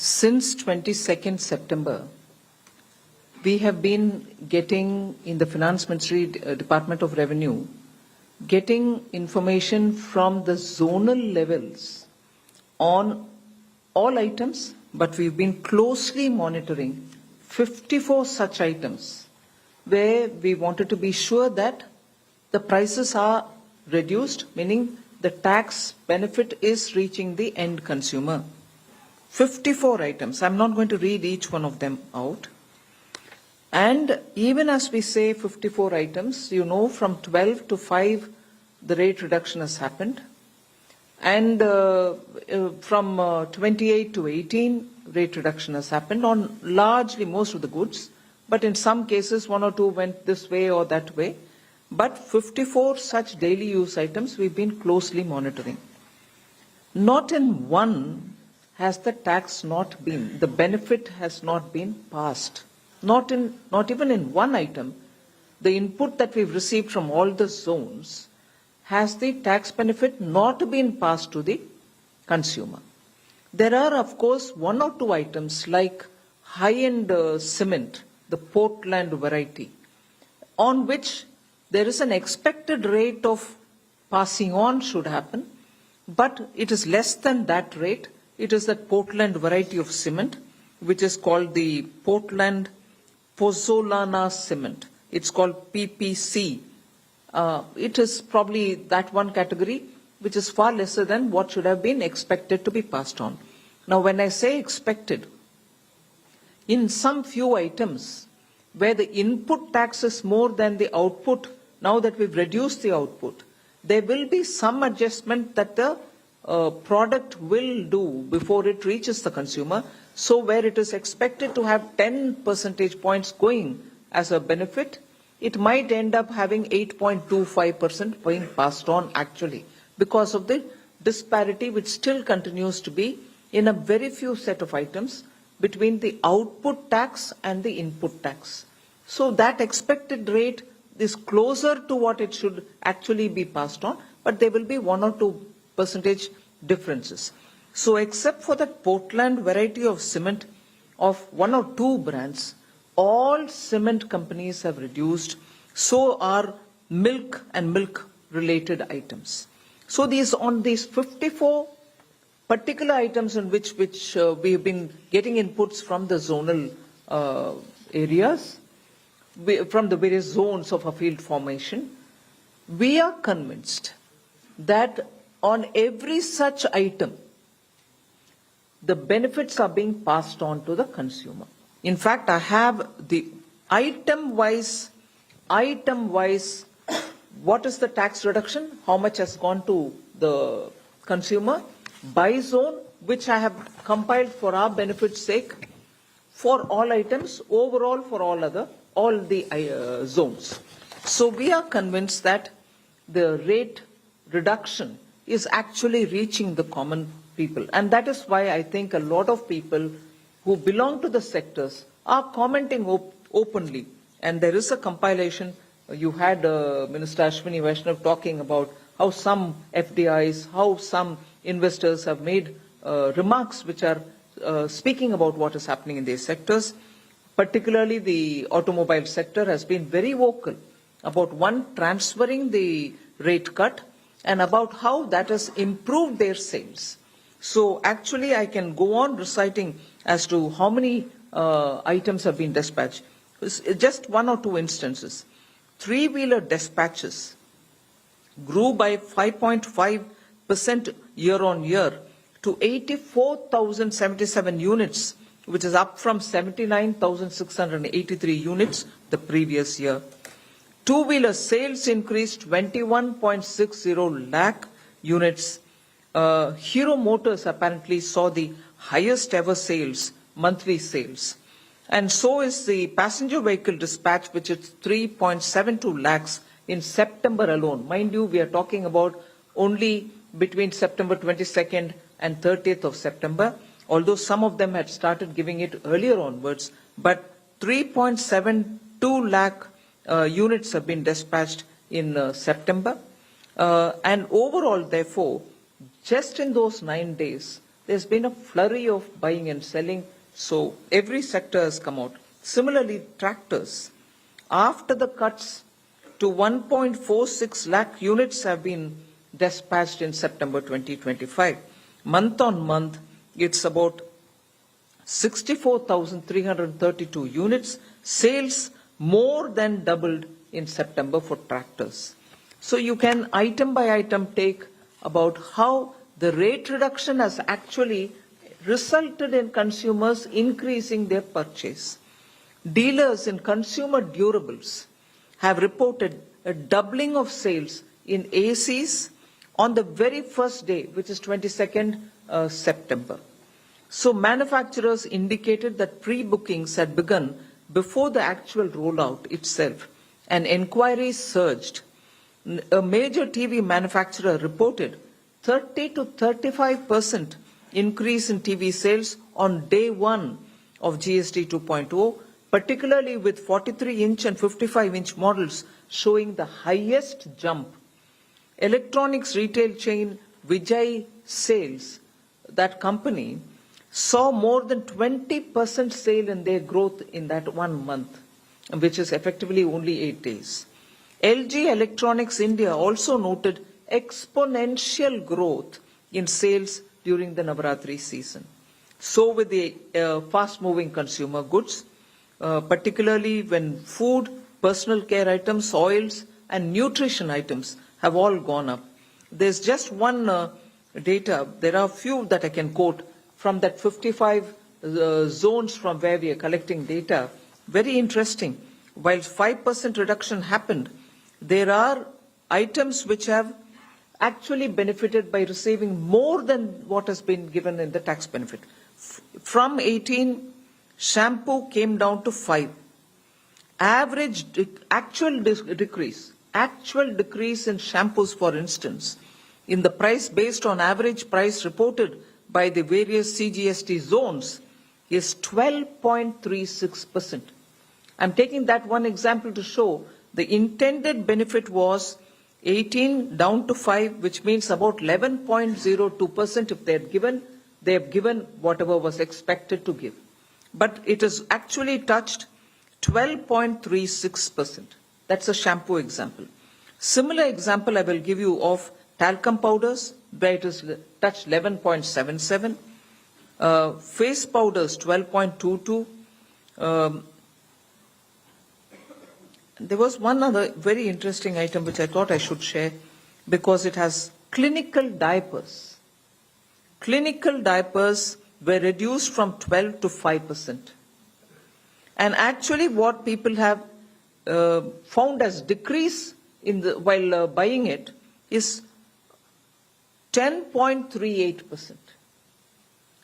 Since 22nd September, we have been getting in the Finance Ministry Department of Revenue, getting information from the zonal levels on all items, but we've been closely monitoring 54 such items where we wanted to be sure that the prices are reduced, meaning the tax benefit is reaching the end consumer. 54 items. I'm not going to read each one of them out. And even as we say 54 items, you know, from 12 to 5, the rate reduction has happened. And from 28 to 18, rate reduction has happened on largely most of the goods. But in some cases, one or two went this way or that way. But 54 such daily use items we've been closely monitoring. Not in one has the tax not been, the benefit has not been passed. Not even in one item, the input that we've received from all the zones has the tax benefit not been passed to the consumer. There are, of course, one or two items like high-end cement, the Portland variety, on which there is an expected rate of passing on should happen, but it is less than that rate. It is that Portland variety of cement, which is called the Portland Pozzolana cement. It's called PPC. It is probably that one category, which is far lesser than what should have been expected to be passed on. Now, when I say expected, in some few items where the input tax is more than the output, now that we've reduced the output, there will be some adjustment that the product will do before it reaches the consumer. So where it is expected to have 10 percentage points going as a benefit, it might end up having 8.25% being passed on actually because of the disparity which still continues to be in a very few set of items between the output tax and the input tax. So that expected rate is closer to what it should actually be passed on, but there will be 1 or 2 percentage differences. So except for that Portland variety of cement of 1 or 2 brands, all cement companies have reduced. So are milk and milk related items. So on these 54 particular items on which we have been getting inputs from the zonal areas, from the various zones of a field formation, we are convinced that on every such item, the benefits are being passed on to the consumer. In fact, I have the item-wise, what is the tax reduction, how much has gone to the consumer, by zone, which I have compiled for our benefit's sake, for all items, overall for all the zones. So we are convinced that the rate reduction is actually reaching the common people. And that is why I think a lot of people who belong to the sectors are commenting openly. And there is a compilation. You had Minister Ashwini, Vaishnaw talking about how some FDIs, how some investors have made remarks which are speaking about what is happening in these sectors. Particularly the automobile sector has been very vocal about transferring the rate cut and about how that has improved their sales. So actually I can go on reciting as to how many items have been dispatched. Just 1 or 2 instances. 3-wheeler dispatches grew by 5.5% year on year to 84,077 units, which is up from 79,683 units the previous year. 2-wheeler sales increased 21.60 lakh units. Hero Motors apparently saw the highest ever sales, monthly sales. And so is the passenger vehicle dispatch, which is 3.72 lakhs in September alone. Mind you, we are talking about only between September 22nd and 30th of September, although some of them had started giving it earlier onwards, but 3.72 lakh units have been dispatched in September. And overall, therefore, just in those 9 days, there's been a flurry of buying and selling, so every sector has come out. Similarly, tractors, after the cuts to 1.46 lakh units have been dispatched in September 2025. Month on month, it's about 64,332 units. Sales more than doubled in September for tractors. So you can item by item take about how the rate reduction has actually resulted in consumers increasing their purchase. Dealers in consumer durables have reported a doubling of sales in ACs on the very first day, which is 22nd September. So manufacturers indicated that pre-bookings had begun before the actual rollout itself, and inquiries surged. A major TV manufacturer reported 30 to 35% increase in TV sales on day one of GST 2.0, particularly with 43-inch and 55-inch models showing the highest jump. Electronics retail chain Vijay Sales, that company, saw more than 20% sale in their growth in that 1 month, which is effectively only 8 days. LG Electronics India also noted exponential growth in sales during the Navaratri season. So with the fast-moving consumer goods, particularly when food, personal care items, oils, and nutrition items have all gone up. There's just one data, there are a few that I can quote from that 55 zones from where we are collecting data. Very interesting. While 5% reduction happened, there are items which have actually benefited by receiving more than what has been given in the tax benefit. From 18, shampoo came down to 5. Actual decrease in shampoos, for instance, in the price based on average price reported by the various CGST zones is 12.36%. I'm taking that one example to show the intended benefit was 18 down to 5, which means about 11.02% if they have given whatever was expected to give. But it has actually touched 12.36%. That's a shampoo example. Similar example I will give you of talcum powders, where it has touched 11.77. Face powders, 12.22. There was one other very interesting item which I thought I should share because it has clinical diapers. Clinical diapers were reduced from 12 to 5%. And actually what people have found as decrease in the, while buying it is 10.38%.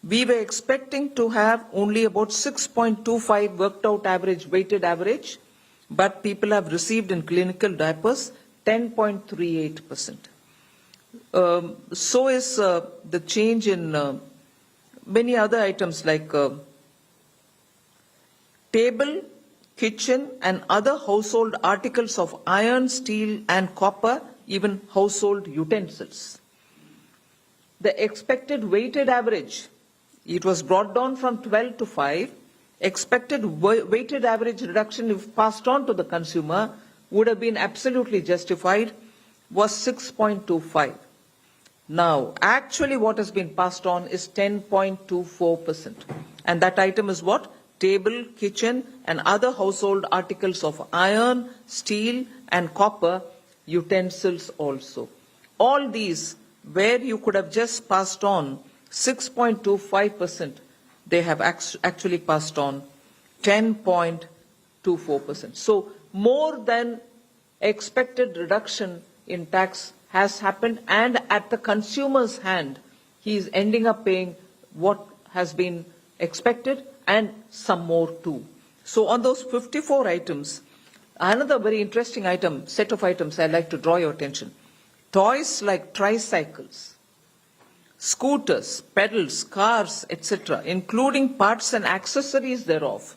We were expecting to have only about 6.25 worked out average, weighted average, but people have received in clinical diapers 10.38%. So is the change in many other items like table, kitchen and other household articles of iron, steel and copper, even household utensils. The expected weighted average, it was brought down from 12 to 5. Expected weighted average reduction, if passed on to the consumer, would have been absolutely justified, was 6.25. Now, actually what has been passed on is 10.24%. And that item is what? Table, kitchen and other household articles of iron, steel and copper, utensils also. All these, where you could have just passed on 6.25%, they have actually passed on 10.24%. So more than expected reduction in tax has happened, and at the consumer's hand, he is ending up paying what has been expected and some more too. So on those 54 items, another very interesting item, set of items I'd like to draw your attention. Toys like tricycles, scooters, pedals, cars, etc., including parts and accessories thereof,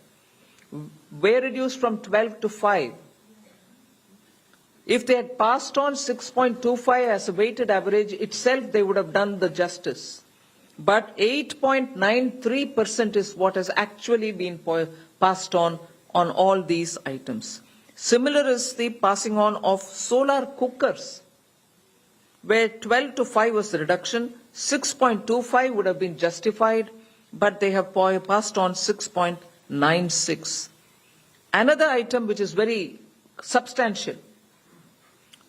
were reduced from 12 to 5. If they had passed on 6.25 as a weighted average itself, they would have done the justice. but 8.93% is what has actually been passed on all these items. Similar is the passing on of solar cookers, where 12 to 5 was the reduction, 6.25 would have been justified, but they have passed on 6.96. Another item which is very substantial,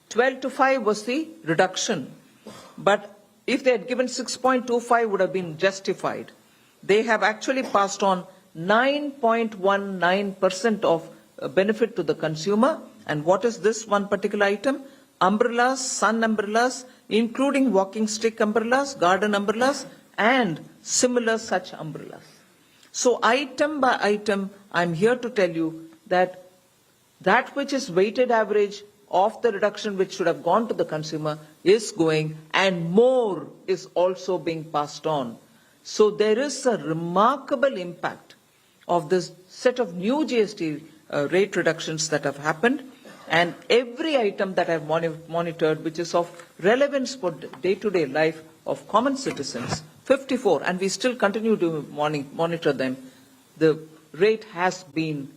12 to 5 was the reduction, but if they had given 6.25 would have been justified. They have actually passed on 9.19% of benefit to the consumer. And what is this one particular item? Umbrellas, sun umbrellas, including walking stick umbrellas, garden umbrellas, and similar such umbrellas. So item by item, I'm here to tell you that that which is weighted average of the reduction which should have gone to the consumer is going, and more is also being passed on. So there is a remarkable impact of this set of new GST rate reductions that have happened, and every item that I've monitored which is of relevance for day-to-day life of common citizens, 54, and we still continue to monitor them, the rate has been